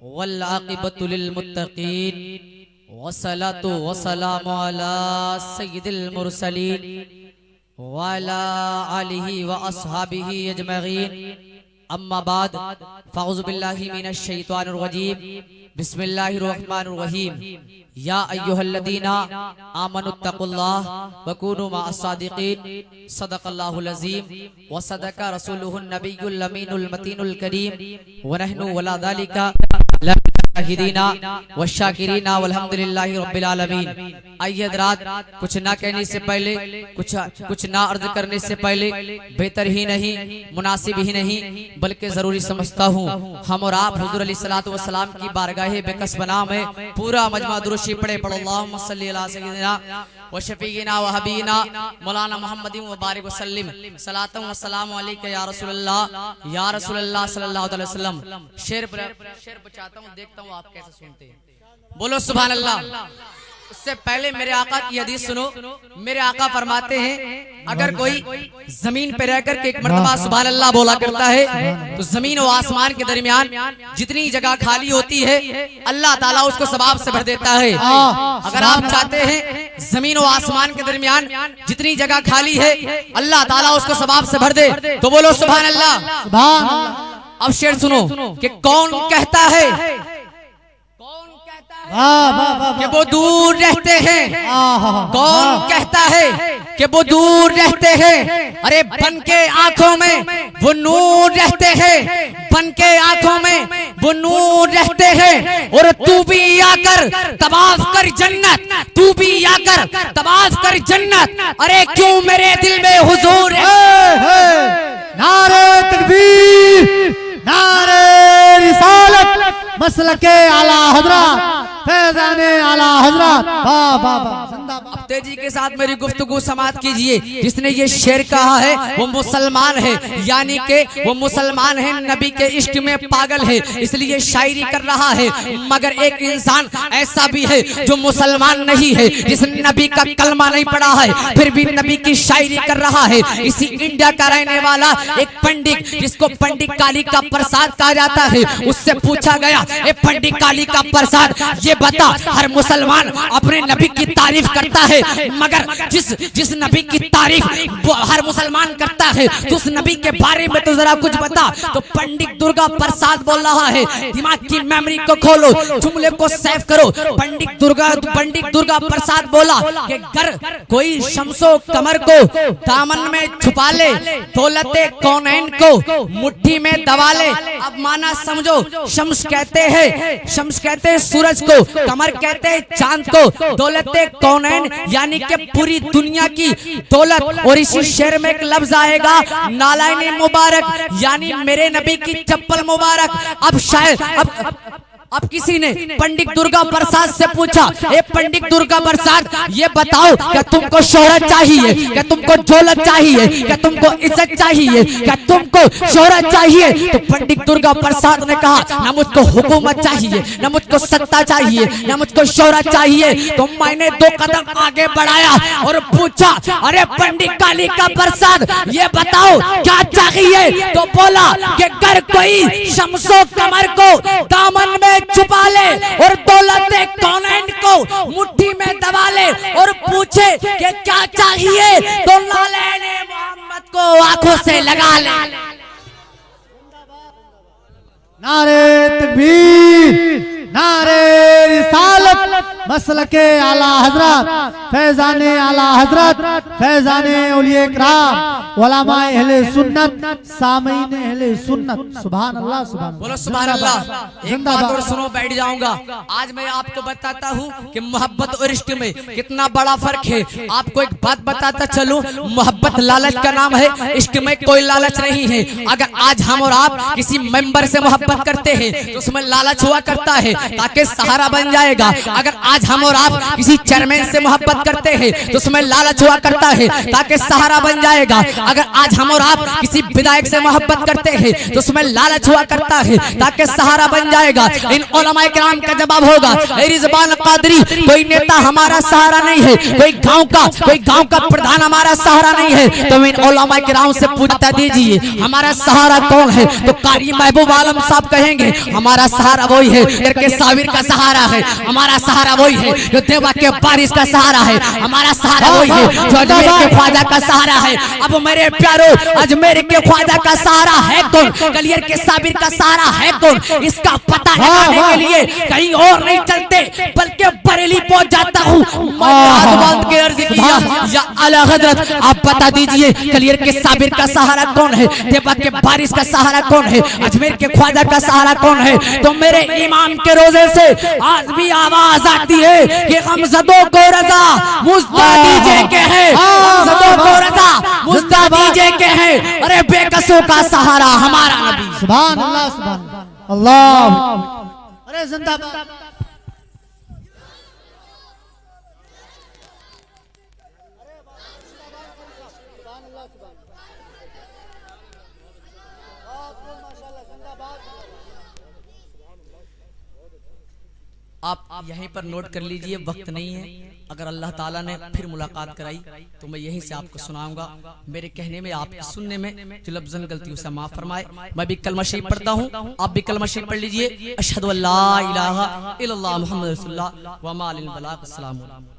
वल आक़िबतु लिल मुत्तक़ीन वस्सलातु वस्सलामु अला सय्यिदिल मुरसलीन व अला आलिहि व अस्हाबिहि अजमईन। अम्मा बाद फ़अऊज़ु बिल्लाहि मिनश शैतानिर रजीम। बिस्मिल्लाहिर रहमानिर रहीम। या अय्युहल्लज़ीना आमनुत्तक़ुल्लाह व कूनू मअस सादिक़ीन। सदक़ल्लाहुल अज़ीम व सदक़ रसूलुहुन नबियुल अमीनुल मतीनुल करीम व नहनु वला ज़ालिका शाहिदीना व शाकिरीना वल्हम्दुलिल्लाहि रब्बिल आलमीन। आइए हज़रात, कुछ ना कहने से पहले, कुछ ना अर्ज करने से पहले बेहतर ही नहीं, मुनासिब ही नहीं, बल्कि जरूरी समझता हूँ हम और आप हुज़ूर अलैहिस्सलातु वस्सलाम की बारगाह बेकस बना में पूरा मजमा दुरूशी पढ़े। अल्लाहुम्मा सल्ली अला सय्यिदिना व शफीना व हबीना मौलाना मुहम्मदिन व बारिक वसल्लिम सलातन व सलाम अलैका या रसूलल्लाह सल्लल्लाहु अलैहि वसल्लम। शेर बचाता हूँ, देखता हूँ आप कैसे सुनते हैं। बोलो सुभान अल्लाह। उससे पहले मेरे आका की हदीस सुनो। मेरे आका फरमाते हैं, अगर कोई जमीन पे रहकर के एक मर्तबा सुभान अल्लाह बोला करता है तो जमीन और आसमान के दरमियान जितनी जगह खाली होती है अल्लाह ताला उसको सवाब से भर देता है। अगर आप चाहते हैं जमीन और आसमान के दरमियान जितनी जगह खाली है अल्लाह ताला उसको सवाब से भर दे, तो बोलो सुभान अल्लाह। अब शेर सुनो कि कौन कहता है कि वो दूर रहते हैं, कौन कहता है कि वो दूर रहते हैं। अरे बन के आंखों में वो नूर रहते हैं, बन के आंखों में वो नूर रहते हैं। और तू भी आकर तवाफ कर जन्नत, तू भी आकर तवाफ कर जन्नत। अरे क्यों मेरे दिल में हुजूर है। नारे तकबीर, नारे रिसालत, मसलके आला हजरत, फैज़ाने आला हजरत। वाह वाह वाह। अब तेजी के साथ मेरी गुफ्तगू समाप्त कीजिए। जिसने ये शेर कहा है वो मुसलमान है, यानी कि वो मुसलमान है, नबी के इश्क में पागल है, इसलिए शायरी कर रहा है। मगर एक इंसान ऐसा भी है जो मुसलमान नहीं है, जिसने नबी का कलमा नहीं पढ़ा है, फिर भी नबी की शायरी कर रहा है। इसी इंडिया का रहने वाला एक पंडित, जिसको पंडित काली का प्रसाद कहा जाता है, उससे पूछा गया, ए पंडित काली का प्रसाद, ये बता हर मुसलमान अपने नबी की तारीफ करता है, मगर जिस नबी की तारीफ हर मुसलमान करता है तो उस नबी के बारे में तो जरा कुछ बता। तो पंडित दुर्गा प्रसाद बोल रहा है, दिमाग की मेमोरी को खोलो, जुमले को सेव करो। पंडित दुर्गा प्रसाद बोला कि अगर कोई शम्सो कमर को दामन में छुपा ले, दौलते कौनैन को मुट्ठी में दबा ले। अब माना समझो, शम्स कहते हैं सूरज को, कमर कहते हैं चांद को, दौलते कौनैन यानी कि पूरी दुनिया की दौलत। और इसी शेर में एक लफ्ज आएगा नालायन मुबारक, यानी मेरे नबी की चप्पल मुबारक। अब शायद अब किसी ने पंडित दुर्गा प्रसाद से पूछा, ए पंडित दुर्गा प्रसाद, ये बताओ क्या तुमको शोहरत चाहिए, क्या तुमको दौलत चाहिए, क्या तुमको इज्जत चाहिए, क्या तुमको शोहरत चाहिए। तो पंडित दुर्गा प्रसाद ने कहा, ना मुझको हुकूमत चाहिए, ना मुझको सत्ता चाहिए, ना मुझको शोहरत चाहिए। तो मैंने 2 कदम आगे बढ़ाया और पूछा, अरे पंडित काली का प्रसाद, ये बताओ क्या चाहिए। तो बोला कि अगर कोई शम्सो कमर को दामन में छुपा ले और दौलते कौनैन को मुट्ठी में दबा ले और पूछे कि क्या चाहिए, तो नालैन मोहम्मद को आंखों से लगा ले। नारे तकबीर, नारे रिसालत, मसलके आला हजरत, फैज़ाने आला हजरत, फैज़ाने औलिया किराम, उलमाए अहले सुन्नत, सामीन अहले सुन्नत। सुभान अल्लाह, सुभान अल्लाह। बोलो सुभान अल्लाह। एक बात और सुनो, बैठ जाऊंगा। आज मैं आपको बताता हूँ कि मोहब्बत और इश्क में कितना बड़ा फर्क है। आपको एक बात बताता चलूं, मोहब्बत लालच का नाम है, इश्क में कोई लालच नहीं है। अगर आज हम और आप किसी मेंबर से मोहब्बत करते हैं तो उसमें लालच हुआ करता है ताकि सहारा बन जाएगा। अगर आज आज हम और आप किसी चेयरमैन से मोहब्बत करते हैं तो उसमें लालच हुआ करता है ताकि सहारा बन जाएगा। अगर आज हम और आप किसी विधायक से मोहब्बत करते हैं तो उसमें लालच हुआ करता है ताकि सहारा बन जाएगा। इन उलमाए किराम का जवाब होगा, ए रिजवान कादरी, कोई नेता हमारा सहारा नहीं है, कोई गांव का प्रधान हमारा सहारा नहीं है। तो इन उलमाए किराम से पूछता दीजिए हमारा सहारा कौन है? तो कारी महबूब आलम साहब कहेंगे हमारा सहारा वही है के साबिर का सहारा है, हमारा सहारा वही है जो देवा के बारिश का सहारा है, हमारा सहारा वही है जो अजमेर के ख्वाजा का सहारा है। अब मेरे प्यारो, अजमेर के ख्वाजा का सहारा है कौन? गलियर के साबिर का सहारा है कौन? इसका पता लगाने के लिए कहीं और नहीं चलते बल्कि बरेली पहुंच जाता हूँ। के अर्ज किया या आला हजरत आप बता दीजिए गलियर के साबिर का सहारा कौन है? देवा के बारिश का सहारा कौन है? अजमेर के ख्वाजा का सहारा कौन है? तो मेरे इमाम के रोजे से आज भी आवाज आती है कि गमज़दों को रजा मुझदा दीजे के हैं, गमज़दों को रजा मुझदा दीजे के हैं। अरे बेकसों का सहारा हमारा नबी। सुभान अल्लाह, सुभान अल्लाह। अरे जिंदाबाद। आप यहीं पर नोट कर लीजिए, वक्त नहीं है। अगर अल्लाह ताला ने फिर मुलाकात कराई तो मैं यहीं से आपको सुनाऊंगा। मेरे कहने में, आपके सुनने में जो लफ्ज़न गलतियों से माफ फरमाए। मैं भी कलमा शरीफ पढ़ता हूँ, आप भी कलमा शरीफ पढ़ लीजिए। अशहदु अल्ला इलाहा इल्लल्लाह मुहम्मद रसूलुल्लाह व मा अलिल बलाग। अस्सलाम वालेकुम।